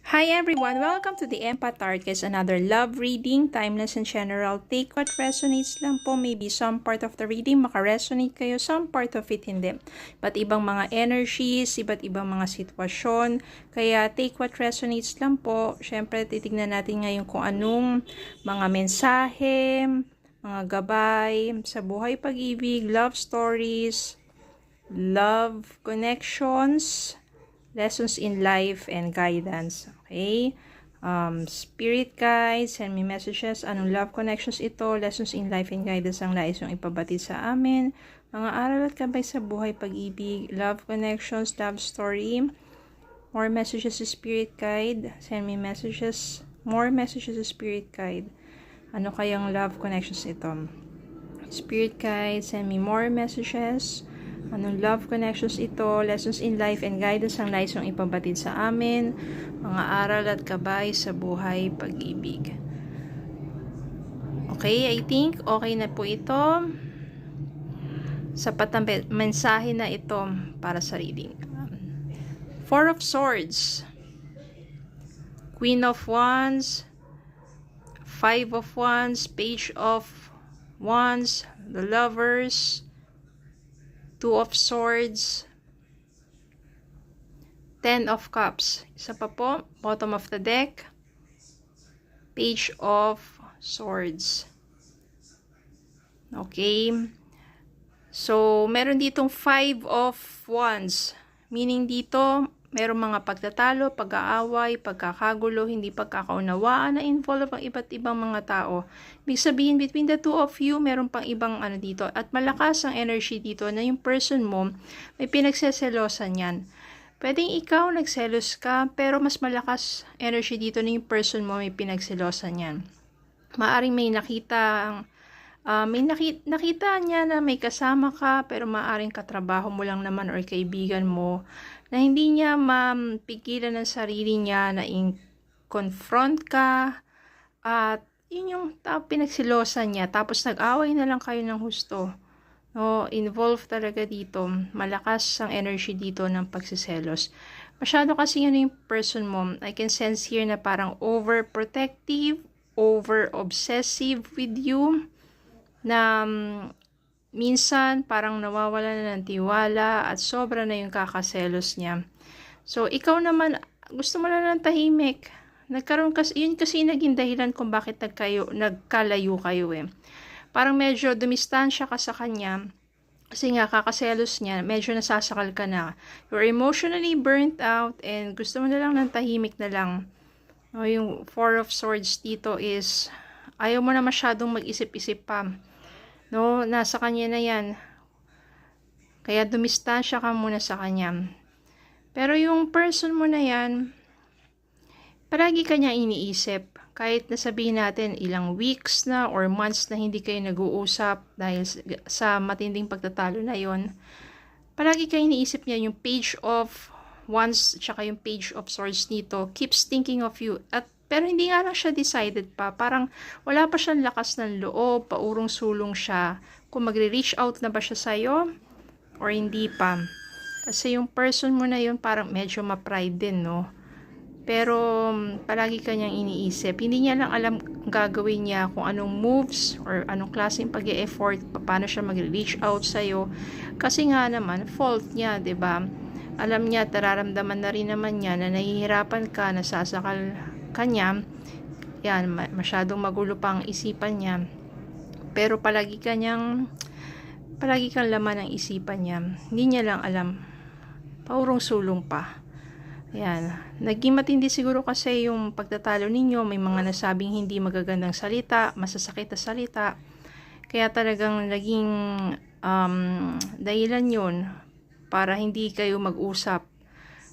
Hi everyone! Welcome to the Empath Tarot. Guys, another love reading, timeless and general. Take what resonates lang po. Maybe some part of the reading makaresonate kayo, some part of it hindi. Iba't ibang mga energies, iba't ibang mga sitwasyon. Kaya take what resonates lang po. Siyempre, titignan natin ngayon kung anong mga mensahe, mga gabay sa buhay pag-ibig, love stories, love connections, lessons in life, and guidance. Okay? Spirit guides, send me messages. Anong love connections ito? Lessons in life and guidance ang nais yung ipabatid sa amin. Mga aral at gabay sa buhay, pag-ibig, love connections, love story. More messages sa spirit guide. Send me messages. More messages sa spirit guide. Ano kayang love connections ito? Spirit guide, send me more messages. Anong love connections ito? Lessons in life and guidance ang nais yung ipabatid sa amin. Mga aral at gabay sa buhay, pag-ibig. Okay, I think okay na po ito. Sapat ang mensahe na ito para sa reading. Four of Swords, Queen of Wands, Five of Wands, Page of Wands, the Lovers, Two of Swords, Ten of Cups. Isa pa po, bottom of the deck, Page of Swords. Okay. So, meron ditong Five of Wands. Meaning dito, meron mga pagtatalo, pag-aaway, pagkakagulo, hindi pagkakaunawaan na involve ang iba't ibang mga tao. Ibig sabihin, between the two of you, meron pang ibang ano dito. At malakas ang energy dito na yung person mo, may pinagseselosan yan. Pwedeng ikaw nagselos ka, pero mas malakas energy dito na yung person mo, may pinagselosan yan. Maaring may nakita niya na may kasama ka, pero maaring katrabaho mo lang naman or kaibigan mo na hindi niya mapigilan ng sarili niya na confront ka at yun yung pinagsilosan niya, tapos nag-away na lang kayo ng husto. No, involved talaga dito. Malakas ang energy dito ng pagsiselos. Masyado kasi yun yung person mo. I can sense here na parang overprotective, over-obsessive with you. Na minsan parang nawawala na ng tiwala at sobra na yung kakaselos niya. So, ikaw naman, gusto mo na ng tahimik. Nagkaroon kasi, yun kasi naging dahilan kung bakit nagkalayo kayo eh. Parang medyo dumistansya ka sa kanya kasi nga kakaselos niya, medyo nasasakal ka na. You're emotionally burnt out and gusto mo na lang ng tahimik na lang. No, yung Four of Swords dito is ayaw mo na masyadong mag-isip-isip pa. No, nasa kanya na yan. Kaya dumistansya ka muna sa kanya. Pero yung person mo na yan, palagi ka niya iniisip. Kahit nasabihin natin ilang weeks na or months na hindi kayo nag-uusap dahil sa matinding pagtatalo na yon, palagi kayo iniisip niya. Yung Page of Wands tsaka yung Page of Swords nito keeps thinking of you. Pero hindi nga lang siya decided pa. Parang wala pa siyang lakas ng loob, paurong-sulong siya kung magre-reach out na ba siya sa'yo or hindi pa. Kasi yung person mo na yun parang medyo ma-pride din, no? Pero palagi kanyang iniisip. Hindi niya lang alam gagawin niya, kung anong moves or anong klaseng pag-e-effort, paano siya mag-reach out sa'yo. Kasi nga naman, fault niya, 'di ba? Alam niya, tararamdaman na rin naman niya na nahihirapan ka, nasasakal ka niya. Yan, masyadong magulo pa ang isipan niya. Pero palagi kang laman ng isipan niya. Hindi niya lang alam. Paurong-sulong pa. Ayan. Naging matindi siguro kasi yung pagtatalo ninyo. May mga nasabing hindi magagandang salita, masasakit na salita. Kaya talagang naging dahilan yun para hindi kayo mag-usap.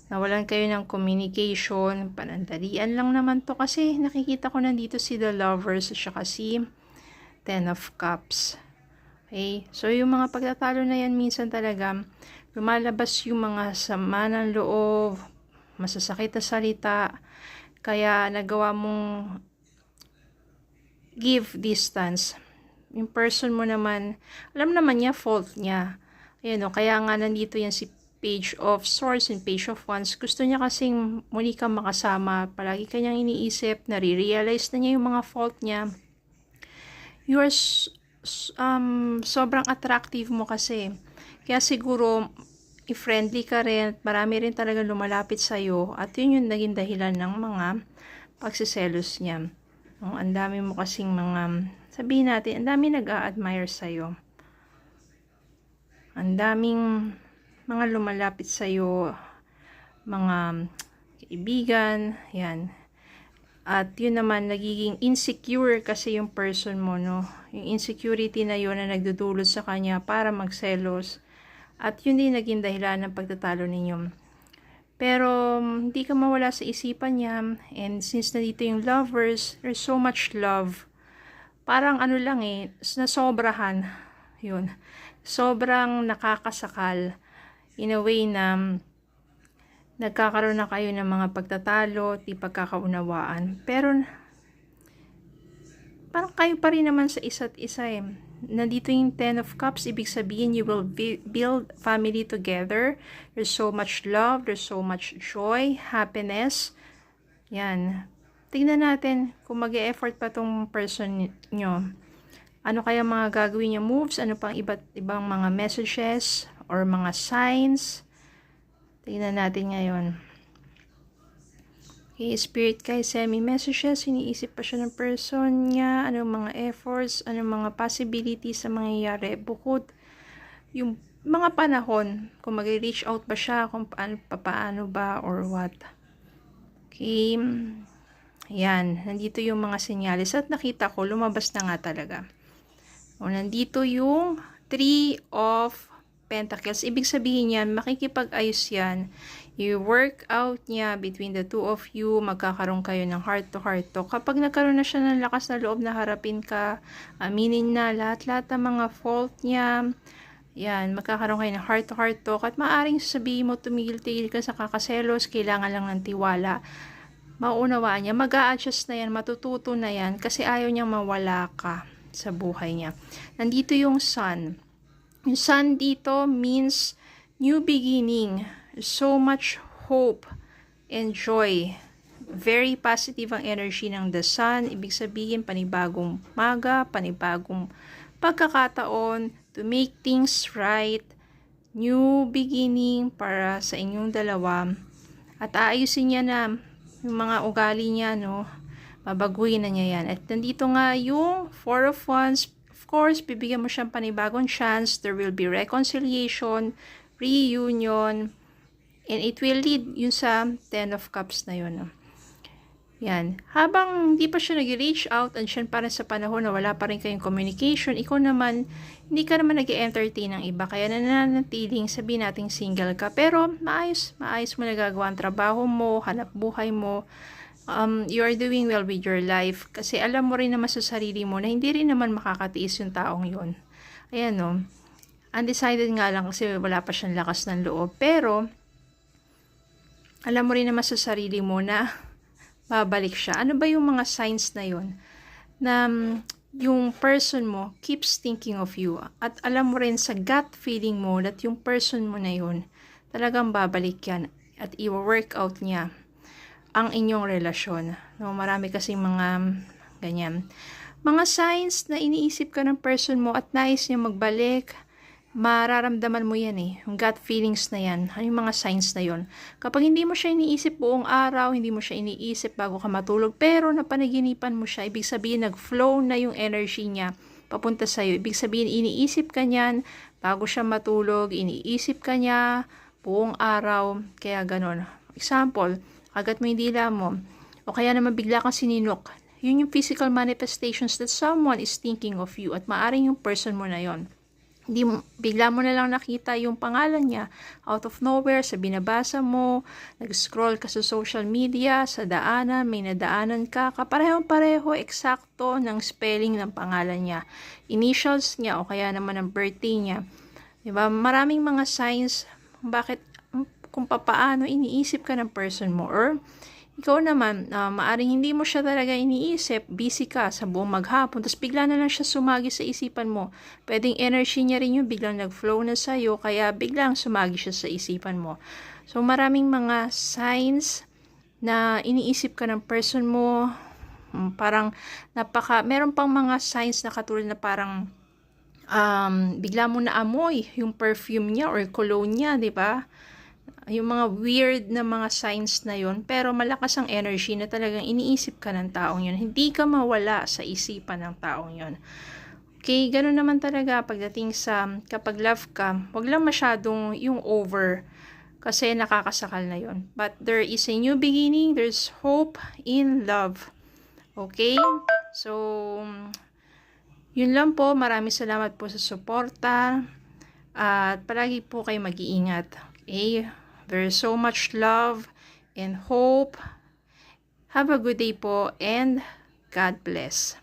Nawalan kayo ng communication. Panandalian lang naman to kasi nakikita ko nandito si The Lovers at saka si Ten of Cups. Okay? So, yung mga pagtatalo na yan, minsan talaga lumalabas yung mga sama ng loob, masasakit na salita, kaya nagawa mong give distance. Yung person mo naman, alam naman niya, fault niya. Ayan o, kaya nga nandito yan si Page of Swords and Page of Wands. Gusto niya kasing muli kang makasama. Palagi kanyang iniisip, nare-realize na niya yung mga fault niya. You are sobrang attractive mo kasi. Kaya siguro, i-friendly ka rin. Marami rin talaga lumalapit sa'yo. At yun yung naging dahilan ng mga pagsiselos niya. Ang dami mo kasing mga, sabihin natin, ang dami nag-a-admire sa'yo. Ang daming mga lumalapit sa'yo, mga kaibigan, yan. At yun naman, nagiging insecure kasi yung person mo, no? Yung insecurity na yun na nagdudulot sa kanya para magselos. At yun din naging dahilan ng pagtatalo ninyo. Pero, hindi ka mawala sa isipan niya. And since nandito yung lovers, there's so much love. Parang ano lang nasobrahan. Yun. Sobrang nakakasakal. In a way na nagkakaroon na kayo ng mga pagtatalo, di pagkakaunawaan. Pero, parang kayo pa rin naman sa isa't isa Nandito yung 10 of Cups, ibig sabihin you will build family together. There's so much love, there's so much joy, happiness. Yan. Tingnan natin kung mag-e-effort pa tong person nyo. Ano kaya mga gagawin niya moves? Ano pang iba't ibang mga messages or mga signs? Tingnan natin ngayon. Okay, Spirit guys, semi messages. Iniisip pa siya ng person niya. Anong mga efforts? Anong mga possibilities sa mangyayari? Bukod yung mga panahon. Kung mag-reach out ba siya? Kung paano ba? Or what? Okay. Yan. Nandito yung mga senyales. At nakita ko, lumabas na nga talaga. O, nandito yung 3 of Pentacles. Ibig sabihin yan, makikipag-ayos yan. I-work out niya between the two of you. Magkakaroon kayo ng heart to heart talk. Kapag nagkaroon na siya ng lakas na loob na harapin ka, aminin na lahat-lahat ng mga fault niya. Yan, magkakaroon kayo ng heart to heart talk. At maaaring sabihin mo, tumigil-tigil ka sa kakaselos. Kailangan lang ng tiwala. Maunawaan niya. Mag-a-adjust na yan. Matututo na yan. Kasi ayaw niyang mawala ka sa buhay niya. Nandito yung sun. Yung sun dito means new beginning. So much hope and joy. Very positive ang energy ng the sun. Ibig sabihin, panibagong maga, panibagong pagkakataon to make things right. New beginning para sa inyong dalawa. At aayusin niya na yung mga ugali niya, no? Babaguhin na niya yan. At nandito nga yung 4 of Wands. Of course, bibigyan mo siyang panibagong chance. There will be reconciliation, reunion, and it will lead yun sa 10 of Cups na yun. Yan. Habang hindi pa siya nag-reach out, and siya pa rin sa panahon na wala pa rin kayong communication, ikaw naman, hindi ka naman nag-entertain ng iba. Kaya nananatiling, sabihin nating single ka. Pero maayos mo nagagawa ang trabaho mo, hanap buhay mo. You are doing well with your life. Kasi alam mo rin naman sa sarili mo na hindi rin naman makakatiis yung taong yun. Ayan no. Undecided nga lang kasi wala pa siyang lakas ng loob. Pero, alam mo rin naman sa sarili mo na babalik siya. Ano ba yung mga signs na yun? Na yung person mo keeps thinking of you. At alam mo rin sa gut feeling mo that yung person mo na yun talagang babalik yan. At i-work out niya ang inyong relasyon. No, marami kasing mga ganyan. Mga signs na iniisip ka ng person mo at nais niya magbalik, mararamdaman mo yan yung gut feelings na yan. Ano yung mga signs na yon? Kapag hindi mo siya iniisip buong araw, hindi mo siya iniisip bago ka matulog, pero napanaginipan mo siya, ibig sabihin nag-flow na yung energy niya papunta sa'yo. Ibig sabihin iniisip ka niyan bago siya matulog, iniisip ka niya buong araw, kaya ganon. Example, kagat mo yung dila mo, o kaya naman bigla kang sininok. Yun yung physical manifestations that someone is thinking of you at maaring yung person mo na yon. Bigla mo na lang nakita yung pangalan niya out of nowhere, sa binabasa mo, nag-scroll ka sa social media, sa daanan, may nadaanan ka, kaparehong-pareho, eksakto ng spelling ng pangalan niya, initials niya o kaya naman ang birthday niya. Diba? Maraming mga signs bakit kung papaano iniisip ka ng person mo or Ikaw naman, maaring hindi mo siya talaga iniisip, busy ka sa buong maghapon, tapos bigla na lang siya sumagi sa isipan mo. Pwedeng energy niya rin yung biglang nag-flow na sa'yo, kaya biglang sumagi siya sa isipan mo. So, maraming mga signs na iniisip ka ng person mo, parang meron pang mga signs na katulad na parang bigla mo na amoy yung perfume niya or cologne niya, di ba? Yung mga weird na mga signs na yon, pero malakas ang energy na talagang iniisip ka ng taong yon. Hindi ka mawala sa isipan ng taong yon. Okay, ganun naman talaga pagdating sa kapag love ka, wag lang masyadong yung over kasi nakakasakal na yon. But there is a new beginning, there's hope in love. Okay? So, yun lang po. Maraming salamat po sa suporta at palagi po kayo mag-iingat. Okay? There's so much love and hope. Have a good day po and God bless.